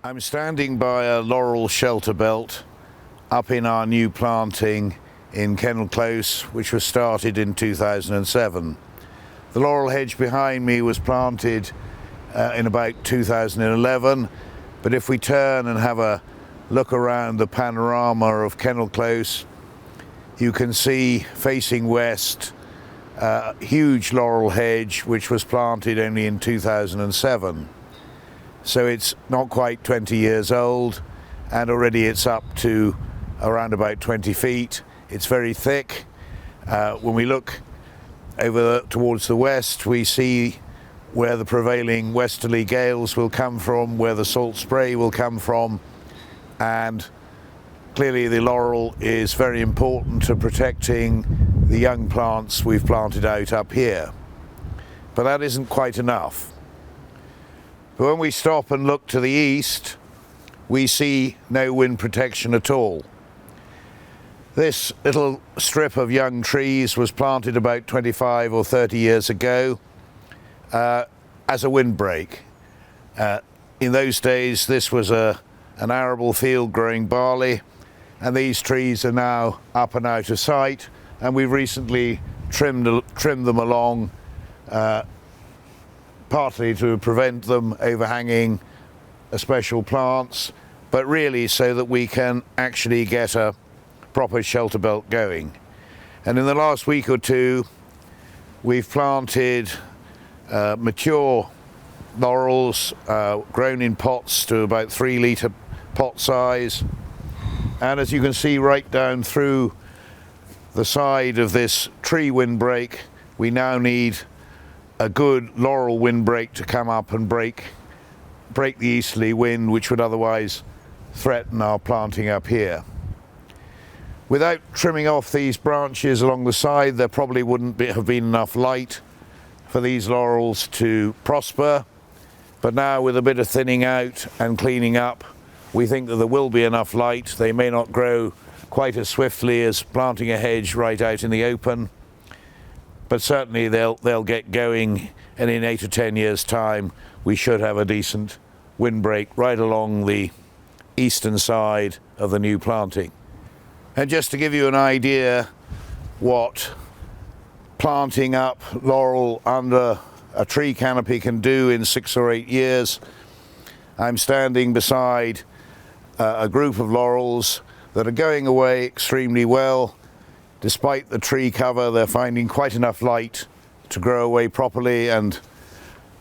I'm standing by a laurel shelter belt up in our new planting in Kennel Close, which was started in 2007. The laurel hedge behind me was planted in about 2011, but if we turn and have a look around the panorama of Kennel Close, you can see facing west a huge laurel hedge which was planted only in 2007. So it's not quite 20 years old, and already it's up to around about 20 feet. It's very thick. When we look over towards the west, we see where the prevailing westerly gales will come from, where the salt spray will come from, and clearly the laurel is very important to protecting the young plants we've planted out up here. But that isn't quite enough. But when we stop and look to the east, we see no wind protection at all. This little strip of young trees was planted about 25 or 30 years ago as a windbreak. In those days, this was an arable field growing barley, and these trees are now up and out of sight, and we've recently trimmed them along, partly to prevent them overhanging special plants, but really so that we can actually get a proper shelter belt going. And in the last week or two, we've planted mature laurels grown in pots to about 3-litre pot size. And as you can see right down through the side of this tree windbreak, we now need a good laurel windbreak to come up and break the easterly wind, which would otherwise threaten our planting up here. Without trimming off these branches along the side, there probably wouldn't have been enough light for these laurels to prosper. But now, with a bit of thinning out and cleaning up, we think that there will be enough light. They may not grow quite as swiftly as planting a hedge right out in the open, but certainly they'll get going, and in 8 or 10 years' time we should have a decent windbreak right along the eastern side of the new planting. And just to give you an idea what planting up laurel under a tree canopy can do in 6 or 8 years, I'm standing beside a group of laurels that are going away extremely well. Despite the tree cover, they're finding quite enough light to grow away properly, and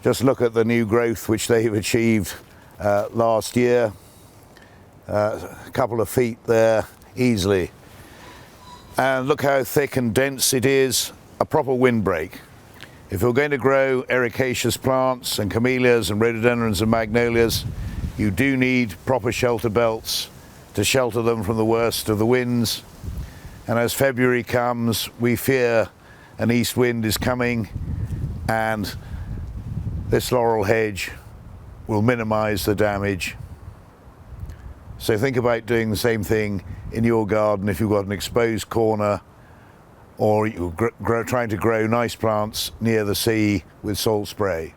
just look at the new growth which they've achieved last year. A couple of feet there easily. And look how thick and dense it is, a proper windbreak. If you're going to grow ericaceous plants and camellias and rhododendrons and magnolias, you do need proper shelter belts to shelter them from the worst of the winds. And as February comes, we fear an east wind is coming, and this laurel hedge will minimize the damage. So think about doing the same thing in your garden if you've got an exposed corner, or you're trying to grow nice plants near the sea with salt spray.